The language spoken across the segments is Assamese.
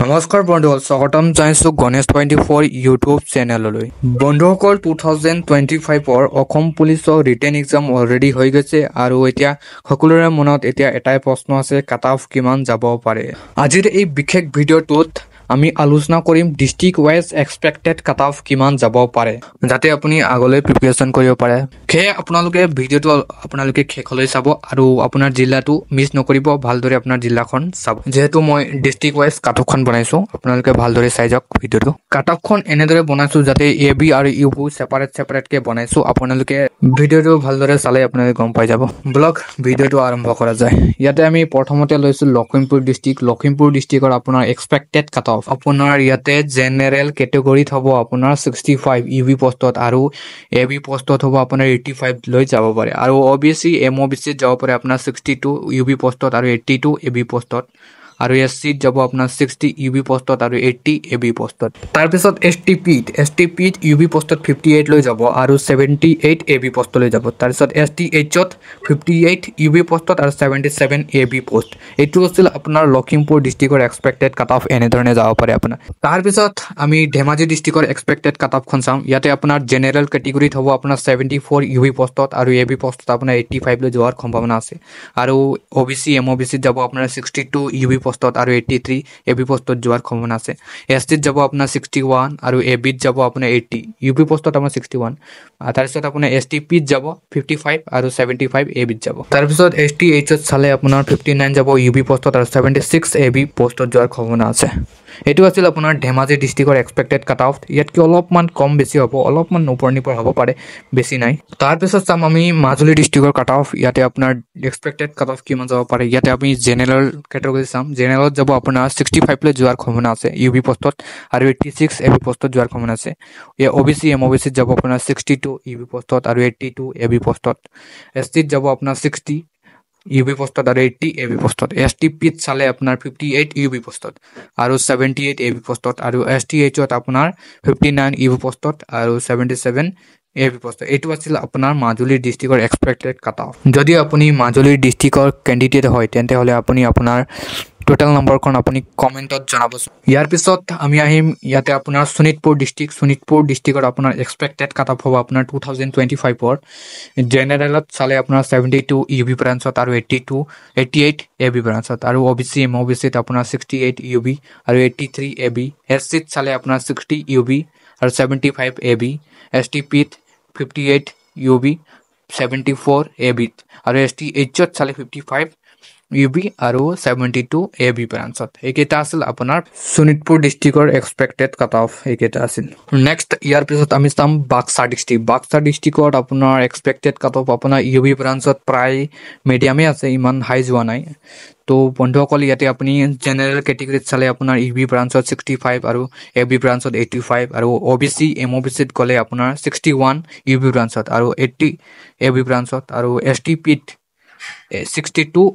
নমস্কাৰ বন্ধুসকল, স্বাগতম জনাইছো গণেশ 24 ইউটিউব চেনেললৈ। বন্ধুসকল, 2025 অসম পুলিচৰ ৰিটেন এক্সাম অলৰেডি হৈ গৈছে আৰু এতিয়া সকলোৰে মনত এটাই প্ৰশ্ন আছে, কাট অফ কিমান যাব পাৰে। আজিৰ এই বিশেষ ভিডিঅ'টোত আমি আলোচনা কৰিম district wise expected cut off কিমান যাব পাৰে, যাতে আপুনি আগলৈ প্ৰিপাৰেচন কৰিব পাৰে। সেয়ে আপোনালোকে ভিডিঅ'টো শেষলৈ চাব আৰু আপোনাৰ জিলাটো মিছ নকৰিব, ভালদৰে আপোনাৰ জিলাখন চাব। যেহেতু মই ডিষ্ট্ৰিক্ট ৱাইজ কাট অফখন বনাইছো, আপোনালোকে ভালদৰে চাই যাওক ভিডিঅ'টো। কাট অফখন এনেদৰে বনাইছো যাতে এ বি আৰু ইউ বি ছেপাৰেটকে বনাইছো। আপোনালোকে ভিডিঅ'টো ভালদৰে চালে আপোনালোকে গম পাই যাব। ব্লগ ভিডিঅ'টো আৰম্ভ কৰা যায়। ইয়াতে আমি প্ৰথমতে লৈছো লখিমপুৰ ডিষ্ট্ৰিক্টৰ আপোনাৰ এক্সপেক্টেড কাট অফ। আপোনাৰ ইয়াতে জেনেৰেল কেটেগৰীত হ'ব আপোনাৰ 65 ইউ বি পষ্টত আৰু এ বি পষ্টত হ'ব আপোনাৰ 85 লৈ যাব পাৰে, আৰু অ বি চি এম অ' বি চিত যাব পাৰে আপোনাৰ 62 ইউ বি পষ্টত আৰু 82 এ বি পষ্টত, আৰু এছ চিত যাব আপোনাৰ 60 ইউ বি পষ্টত আৰু 80 এ বি পষ্টত। তাৰপিছত এছ টি পিত ইউ বি পষ্টত 58 লৈ যাব আৰু 78 এ বি পষ্টলৈ যাব। তাৰপিছত এছ টি এইচত 58 ইউ বি পষ্টত আৰু 77 এ বি পষ্ট। এইটো আছিল আপোনাৰ লখিমপুৰ ডিষ্ট্ৰিক্টৰ এক্সপেক্টেড কাট অফ, এনেধৰণে যাব পাৰে আপোনাৰ। তাৰপিছত আমি ধেমাজি ডিষ্ট্ৰিক্টৰ এক্সপেক্টেড কাট অফখন চাম। ইয়াতে আপোনাৰ জেনেৰেল কেটেগৰীত হ'ব আপোনাৰ 74 ইউ বি পষ্টত আৰু এ বি পষ্টত আপোনাৰ 85 লৈ যোৱাৰ সম্ভাৱনা আছে, আৰু অ বি চি এম অ' বি চিত যাব আপোনাৰ 62 ইউ বি পষ্টত আৰু 83 এ বি পষ্টত যোৱাৰ সম্ভাৱনা আছে। এছ টিত যাব আপোনাৰ 61 আৰু এ বিত যাব আপোনাৰ 80, ইউ বি পষ্টত আপোনাৰ 61। তাৰপিছত আপোনাৰ এছ টি পিত যাব 55 আৰু 75 এ বিত যাব। তাৰপিছত এছ টি এইচত চালে আপোনাৰ 59 যাব ইউ বি পষ্টত আৰু 76 এ বি পষ্টত যোৱাৰ সম্ভাৱনা আছে। এইটো আছিল আপোনাৰ ধেমাজি ডিষ্ট্ৰিক্টৰ এক্সপেক্টেড কাট অফ। ইয়াতকৈ অলপমান কম বেছি হ'ব, অলপমান ওপৰ নিপৰ হ'ব পাৰে, বেছি নাই। তাৰপিছত চাম আমি মাজুলী ডিষ্ট্ৰিক্টৰ কাট অফ। ইয়াতে আপোনাৰ এক্সপেক্টেড কাট অফ কিমান যাব পাৰে। ইয়াতে আমি জেনেৰেল কেটেগৰী চাম। জেনেৰেলত যাব আপোনাৰ 65 লৈ যোৱাৰ সম্ভাৱনা আছে ইউ বি পষ্টত আৰু 86 এ বি পষ্টত যোৱাৰ সম্ভাৱনা আছে। অ বি চি এম অ' বি চিত যাব আপোনাৰ 62 ইউ বি পষ্টত আৰু 82 এ বি পষ্টত। এছ টিত যাব আপোনাৰ 60 ইউ বি পষ্টত আৰু 80 এ বি পষ্টত। এছ টি পিত চালে আপোনাৰ 58 ইউ বি পষ্টত আৰু 78 এ বি পষ্টত, আৰু এছ টি এইচত আপোনাৰ 59 ইউ বি পষ্টত আৰু 77 এ বি পষ্টত। এইটো আছিল আপোনাৰ মাজুলী ডিষ্ট্ৰিক্টৰ এক্সপেক্টেড কাট অফ। যদি আপুনি মাজুলীৰ ডিষ্ট্ৰিক্টৰ কেণ্ডিডেট হয়, তেন্তে হ'লে আপুনি আপোনাৰ টোটেল নম্বৰখন আপুনি কমেণ্টত জনাবচোন। ইয়াৰ পিছত আমি আহিম ইয়াতে আপোনাৰ শোণিতপুৰ ডিষ্ট্ৰিক্টত আপোনাৰ এক্সপেক্টেড কাট অফ হ'ব আপোনাৰ 2025। জেনেৰেলত চালে আপোনাৰ 72 ইউ বি ব্ৰাঞ্চত আৰু 88 এ বি ব্ৰাঞ্চত, আৰু অ বি চি এম অ' বি চিত আপোনাৰ 68 ইউ বি আৰু 83 এ বি। এছ চিত চালে আপোনাৰ 60 ইউ বি আৰু 75 এ বি। এছ টি পিত 58 ইউ বি 74 এ বিত, আৰু এছ টি এইচত চালে 55 ইউ বি আৰু 72 এ বি ব্ৰাঞ্চত। এইকেইটা আছিল আপোনাৰ শোণিতপুৰ ডিষ্ট্ৰিক্টৰ এক্সপেক্টেড কাট অফ, এইকেইটা আছিল। নেক্সট ইয়াৰ পিছত আমি চাম বাক্সা ডিষ্ট্ৰিক্টত আপোনাৰ এক্সপেক্টেড কাট অফ আপোনাৰ ইউ বি ব্ৰাঞ্চত প্ৰায় মিডিয়ামেই আছে, ইমান হাই যোৱা নাই। তো বন্ধুসকল, ইয়াতে আপুনি জেনেৰেল কেটেগৰীত চালে আপোনাৰ ইউ বি ব্ৰাঞ্চত 65 আৰু এ বি ব্ৰাঞ্চত 85, আৰু অ বি চি এম অ' বি চিত গ'লে আপোনাৰ 61 ইউ বি ব্ৰাঞ্চত আৰু 80 এ বি ব্ৰাঞ্চত, আৰু এছ টি পিত 62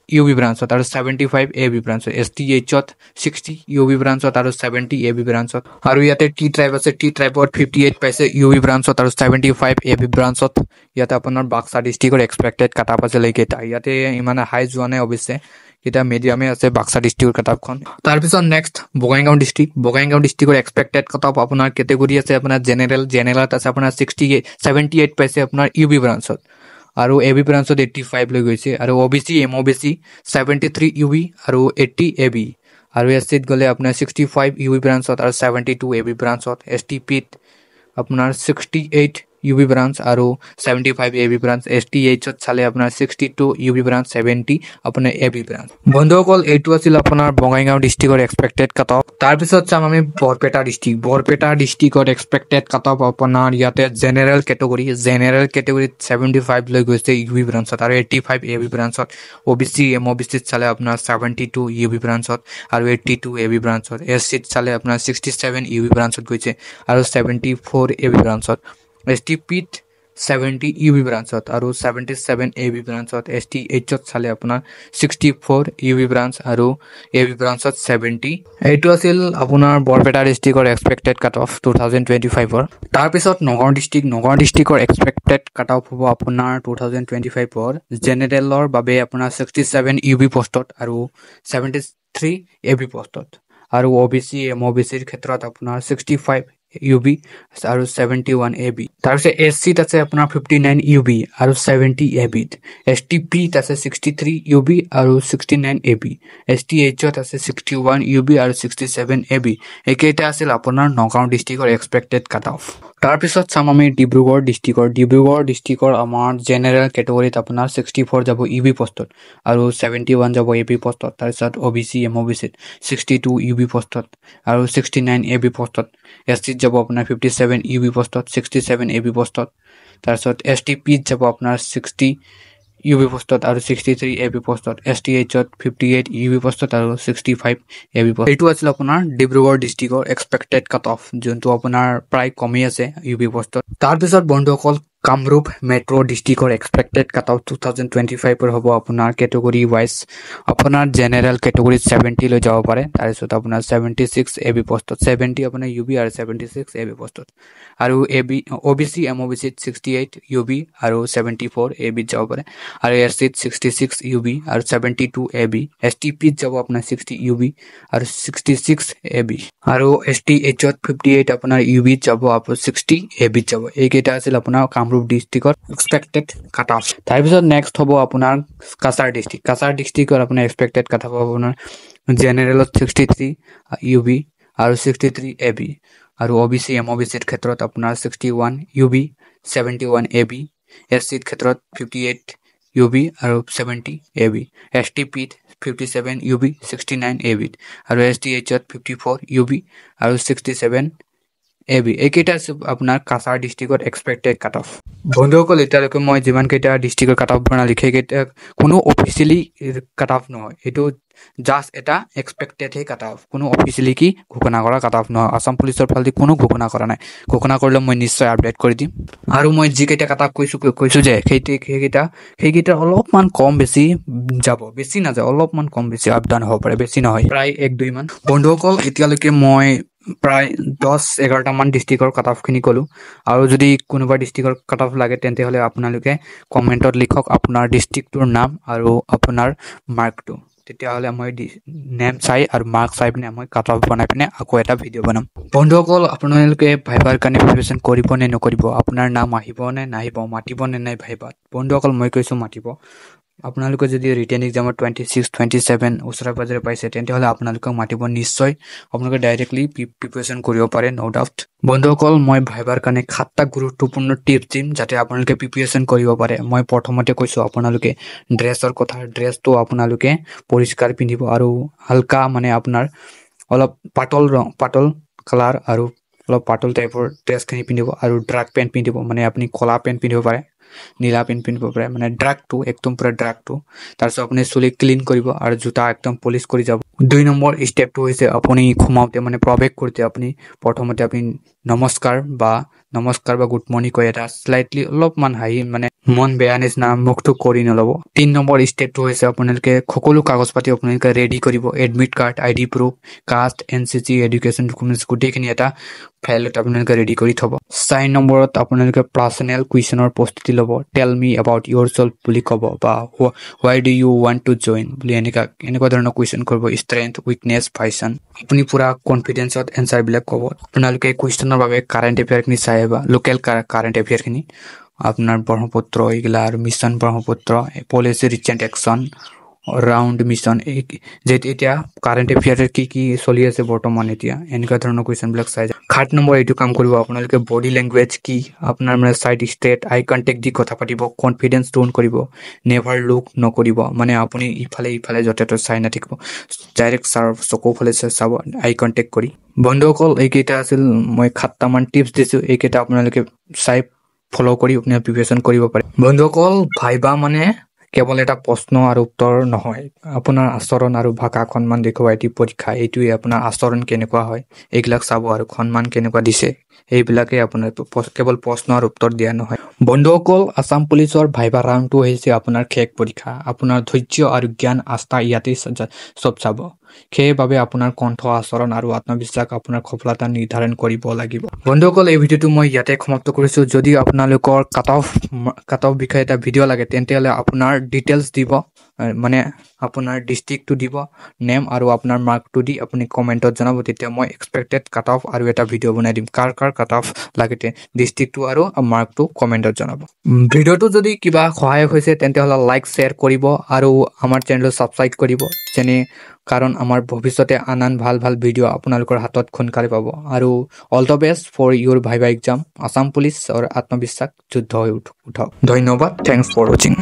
ইউ বি ব্ৰাঞ্চত আৰু 75 এ বি ব্ৰাঞ্চত। এছ টি এইচত 60 ইউ বি ব্ৰাঞ্চত আৰু 70 এ বি ব্ৰাঞ্চত, আৰু ইয়াতে টি ট্ৰাইব আছে, টি ট্ৰাইবত 58 পাইছে ইউ বি ব্ৰাঞ্চত আৰু 75 এ বি ব্ৰাঞ্চত। ইয়াতে আপোনাৰ বাক্সা ডিষ্ট্ৰিক্টৰ এক্সপেক্টেড কাট অফ আছিল এইকেইটা। ইয়াতে ইমান হাই যোৱা নাই অৱশ্যে, এতিয়া মিডিয়ামে আছে বাক্সা ডিষ্ট্ৰিক্টৰ কাট অফখন। তাৰপিছত নেক্সট বঙাইগাঁও ডিষ্ট্ৰিক্টৰ এক্সপেক্টেড কাট অফ আপোনাৰ কেটেগৰী আছে আপোনাৰ জেনেৰেলত আছে আপোনাৰ 78 পাইছে আপোনাৰ ইউ বি ব্ৰাঞ্চত, আৰু এ বি ব্ৰাঞ্চত 85 লৈ গৈছে, আৰু অ বি চি এম অ' বি চি 73 ইউ বি আৰু 80 এ বি, আৰু এছ চিত গ'লে আপোনাৰ 65 ইউ বি ব্ৰাঞ্চত আৰু 72 এ বি ব্ৰাঞ্চত। এছ টি পিত আপোনাৰ 68 ইউ বি ব্ৰাঞ্চ আৰু 75 A B branch. S T এইচত চালে আপোনাৰ 62 ইউ বি ব্ৰাঞ্চ 70 আপোনাৰ এ বি ব্ৰাঞ্চ। বন্ধুসকল, এইটো আছিল আপোনাৰ বঙাইগাঁও ডিষ্ট্ৰিক্টৰ এক্সপেক্টেড কাট অফ। তাৰপিছত চাম আমি বৰপেটা ডিষ্ট্ৰিক্টত এক্সপেক্টেড কাট অফ আপোনাৰ ইয়াতে জেনেৰেল কেটেগৰীত 75 লৈ গৈছে ইউ বি ব্ৰাঞ্চত আৰু 85 এ বি ব্ৰাঞ্চত। অ বি চি এম অ' বি চিত চালে আপোনাৰ 72 ইউ বি ব্ৰাঞ্চত আৰু 82 এ বি ব্ৰাঞ্চত। এছ চিত চালে আপোনাৰ 67 ইউ বি ব্ৰাঞ্চত গৈছে আৰু 74 এ বি ব্ৰাঞ্চত। এছ টি পিত 70 ইউ বি ব্ৰাঞ্চত আৰু 77 এ বি ব্ৰাঞ্চত। এছ টি এইচত চালে আপোনাৰ 64 ইউ বি ব্ৰাঞ্চ আৰু এ বি ব্ৰাঞ্চত 70। এইটো আছিল আপোনাৰ বৰপেটা ডিষ্ট্ৰিক্টৰ এক্সপেক্টেড কাট অফ 2025। তাৰপিছত নগাঁও ডিষ্ট্ৰিক্টৰ এক্সপেক্টেড কাট অফ হ'ব আপোনাৰ 2025 জেনেৰেলৰ বাবে আপোনাৰ 67 ইউ বি পষ্টত আৰু 73 এ বি পষ্টত, আৰু OBC MOBCৰ ক্ষেত্ৰত আপোনাৰ 65 UB আৰু 71 AB তাৰপিছত SCত আছে আপোনাৰ 59 UB আৰু 70 AB STPত আছে 63 UB আৰু 69 AB STHত আছে 61 UB আৰু 67 AB একেইটা আছিল আপোনাৰ নগাঁও ডিষ্ট্ৰিক্টৰ এক্সপেক্টেড কাট অফ তাৰপিছত চাম আমি ডিব্ৰুগড় ডিষ্ট্ৰিক্টৰ আমাৰ জেনেৰেল কেটেগৰীত আপোনাৰ 64 যাব UB পোষ্টত আৰু 71 যাব AB পোষ্টত তাৰপিছত OBC MOBCত 62 UB পোষ্টত আৰু 69 AB পোষ্টত SCত যাব আপোনাৰ 57 UB পোষ্টত 67 AB পোষ্টত তাৰপিছত STPত যাব আপোনাৰ 60 UB পোষ্টত আৰু 63 AB পোষ্টত STHত 58 UB পোষ্টত আৰু 65 AB পোষ্ট এইটো আছিল আপোনাৰ ডিব্ৰুগড় ডিষ্ট্ৰিক্টৰ এক্সপেক্টেড কাট অফ যোনটো আপোনাৰ প্ৰায় কমি আছে UB পোষ্টত তাৰপিছত বন্ধুসকল কামৰূপ মেট্ৰ' ডিষ্ট্ৰিক্টৰ এক্সপেক্টেড কাট অফ 2025 হ'ব আপোনাৰ কেটেগৰী ৱাইজ আপোনাৰ জেনেৰেল কেটেগৰীত 70 লৈ যাব পাৰে তাৰপিছত আপোনাৰ 76 AB পোষ্টত 70 আপোনাৰ UB আৰু 76 AB পোষ্টত আৰু OBC MOBCত 68 UB আৰু 74 AB যাব পাৰে আৰু SCত 66 UB আৰু 72 AB STPত যাব আপোনাৰ 60 UB আৰু 66 AB আৰু STHত 58 আপোনাৰ UBত যাব আৰু 60 ABত যাব এইকেইটা আছিল আপোনাৰ কামৰূপ ডিষ্ট্ৰিক্টৰ এক্সপেক্টেড কাট অফ তাৰপিছত নেক্সট হ'ব আপোনাৰ কাছাৰ ডিষ্ট্ৰিক্টৰ আপোনাৰ এক্সপেক্টেড কাট অফ আপোনাৰ জেনেৰেলত 63 UB আৰু 63 AB আৰু OBC MOBCৰ ক্ষেত্ৰত আপোনাৰ 61 UB 71 AB SCৰ ক্ষেত্ৰত 58 UB আৰু 70 AB STPত 57 UB 69 AB আৰু STHত 54 UB আৰু 67 AB এইকেইটা আপোনাৰ কাছাৰ ডিষ্ট্ৰিক্টৰ এক্সপেক্টেড কাট অফ বন্ধুসকল এতিয়ালৈকে মই যিমান কেইটা ডিষ্ট্ৰিক্টৰ কাট অফ বনালো সেইকেইটা কোনো অফিচিয়েলি কাট অফ নহয় এইটো জাষ্ট এটা এক্সপেক্টেডহে কাট অফ কোনো অফিচিয়েলি কি ঘোষণা কৰা কাট অফ নহয় আসাম পুলিচৰ ফালে কোনো ঘোষণা কৰা নাই ঘোষণা কৰিলে মই নিশ্চয় আপডেট কৰি দিম আৰু মই যিকেইটা কাট অফ কৈছো যে সেইকেইটা অলপমান কম বেছি যাব বেছি নাযায় অলপমান কম বেছি আপ ডাউন হ'ব পাৰে বেছি নহয় প্ৰায় 1-2 মান বন্ধুসকল এতিয়ালৈকে মই প্ৰায় 10-11টা মান ডিষ্ট্ৰিক্টৰ কাট অফখিনি ক'লো আৰু যদি কোনোবা ডিষ্ট্ৰিক্টৰ কাট অফ লাগে তেন্তে হ'লে আপোনালোকে কমেণ্টত লিখক আপোনাৰ ডিষ্ট্ৰিক্টটোৰ নাম আৰু আপোনাৰ মাৰ্কটো তেতিয়াহ'লে মই নেম চাই আৰু মাৰ্ক চাই পিনে মই কাট অফ বনাই পিনে আকৌ এটা ভিডিঅ' বনাম বন্ধুসকল আপোনালোকে ভাইভাৰ কাৰণে প্ৰিপাৰেশ্যন কৰিব নে নকৰিব আপোনাৰ নাম আহিব নে নাহিব মাতিব নে নাই ভাইভাত বন্ধুসকল মই কৈছোঁ মাতিব আপোনালোকে যদি ৰিটেন এক্সামৰ 26, 27 ওচৰে পাজৰে পাইছে তেন্তে হ'লে আপোনালোকক মাতিব নিশ্চয় আপোনালোকে ডাইৰেক্টলি প্ৰিপাৰেশ্যন কৰিব পাৰে নো ডাউট বন্ধুসকল মই ভাইভাৰ কাৰণে 7টা গুৰুত্বপূৰ্ণ টিপছ দিম যাতে আপোনালোকে প্ৰিপাৰেশ্যন কৰিব পাৰে মই প্ৰথমতে কৈছোঁ আপোনালোকে ড্ৰেছৰ কথা ড্ৰেছটো আপোনালোকে পৰিষ্কাৰ পিন্ধিব আৰু হালকা মানে আপোনাৰ অলপ পাতল কালাৰ আৰু অলপ পাতল টাইপৰ ড্ৰেছখিনি পিন্ধিব আৰু ড্ৰাক পেণ্ট পিন্ধিব মানে আপুনি কলা পেণ্ট পিন্ধিব পাৰে নীলা পেণ্ট পিন্ধিব পাৰে মানে ড্ৰাগটো একদম পুৰা ড্ৰাগটো তাৰপিছত আপুনি চুলি ক্লিন কৰিব আৰু জোতা একদম পলিচ কৰি যাব 2 নম্বৰ ষ্টেপটো হৈছে আপুনি ঘুমাওঁতে মানে প্ৰৱেশ কৰোঁতে আপুনি প্ৰথমতে আপুনি নমস্কাৰ বা গুড মৰ্ণিং কৈ এটা স্লাইটলি অলপমান হাঁহি মানে মন বেয়া নিচিনা মুখটো কৰি নল'ব 3 নম্বৰ ষ্টেপটো হৈছে আপোনালোকে সকলো কাগজ পাতি আপোনালোকে ৰেডি কৰিব admit card ID proof caste NCC education documents গোটেইখিনি এটা ফাইলত আপোনালোকে ৰেডি কৰি থ'ব 4 নম্বৰত আপোনালোকে পাৰ্চনেল কুৱেশ্যনৰ প্ৰস্তুতি ল'ব tell me about Euro self বুলি ক'ব বা why do you want to join বুলি এনেকুৱা ধৰণৰ কুৱেশ্যন কৰিব ষ্ট্ৰেংথ উইকনেছ ভাইচন আপুনি পুৰা কনফিডেন্সত এনচাৰবিলাক ক'ব আপোনালোকে কুৱেশ্যনৰ বাবে কাৰেণ্ট এফেয়াৰখিনি চাই আহিবা লোকেল কাৰেণ্ট এফেয়াৰখিনি আপোনাৰ ব্ৰহ্মপুত্ৰ এইগিলা আৰু mission Brahmaputra policy recent action round mission যেহেতু এতিয়া কাৰেণ্ট এফেয়াৰ কি চলি আছে বৰ্তমান এতিয়া এনেকুৱা ধৰণৰ কুৱেশ্যনবিলাক চাই যায় 7 নম্বৰ এইটো কাম কৰিব আপোনালোকে বডি লেংগুৱেজ কি আপোনাৰ মানে চাইড ষ্ট্ৰেট আই কণ্টেক্ট দি কথা পাতিব কনফিডেন্স টোন কৰিব নেভাৰ লুক নকৰিব মানে আপুনি ইফালে য'তে ত'তে চাই নাথাকিব ডাইৰেক্ট চকু ফালে চাব আই কণ্টেক্ট কৰি বন্ধুসকল এইকেইটা আছিল মই 7টা মান টিপছ দিছোঁ এইকেইটা আপোনালোকে চাই ফ'ল' কৰি আপোনাৰ প্ৰিপাৰেশ্যন কৰিব পাৰে বন্ধুসকল ভাইবা মানে কেৱল এটা প্ৰশ্ন আৰু উত্তৰ নহয় আপোনাৰ আচৰণ আৰু ভাষা সন্মান দেখুওৱা এটি পৰীক্ষা এইটোৱে আপোনাৰ আচৰণ কেনেকুৱা হয় এইবিলাক চাব আৰু সন্মান কেনেকুৱা দিছে এইবিলাকে আপোনাৰ কেৱল প্ৰশ্ন আৰু উত্তৰ দিয়া নহয় বন্ধুসকল আসাম পুলিচৰ ভাইবা ৰাউণ্ডটো হৈছে আপোনাৰ শেষ পৰীক্ষা আপোনাৰ ধৈৰ্য আৰু জ্ঞান আস্থা ইয়াতেই চব চাব সেইবাবে আপোনাৰ কণ্ঠ আচৰণ আৰু আত্মবিশ্বাস আপোনাৰ সফলতা নিৰ্ধাৰণ কৰিব লাগিব বন্ধুসকল এই ভিডিঅ'টো মই ইয়াতে সমাপ্ত কৰিছোঁ যদি আপোনালোকৰ কাট অফ বিষয়ে এটা ভিডিঅ' লাগে তেন্তে হ'লে আপোনাৰ ডিটেইলছ দিব মানে আপোনাৰ ডিষ্ট্ৰিক্টটো দিব নেম আৰু আপোনাৰ মাৰ্কটো দি আপুনি কমেণ্টত জনাব তেতিয়া মই এক্সপেক্টেড কাট অফ আৰু এটা ভিডিঅ' বনাই দিম কাৰ কাট অফ লাগে ডিষ্ট্ৰিক্টটো আৰু মাৰ্কটো কমেণ্টত জনাব ভিডিঅ'টো যদি কিবা সহায়ক হৈছে তেন্তে হ'লে লাইক শ্বেয়াৰ কৰিব আৰু আমাৰ চেনেলটো ছাবস্ক্ৰাইব কৰিব যেনে কাৰণ আমাৰ ভৱিষ্যতে আন ভাল ভিডিঅ' আপোনালোকৰ হাতত সোনকালে পাব আৰু all the best for your viva exam Assam police আৰু আত্মবিশ্বাস যুদ্ধ হৈ উঠক ধন্যবাদ থেংকছ ফৰ ৱাচিং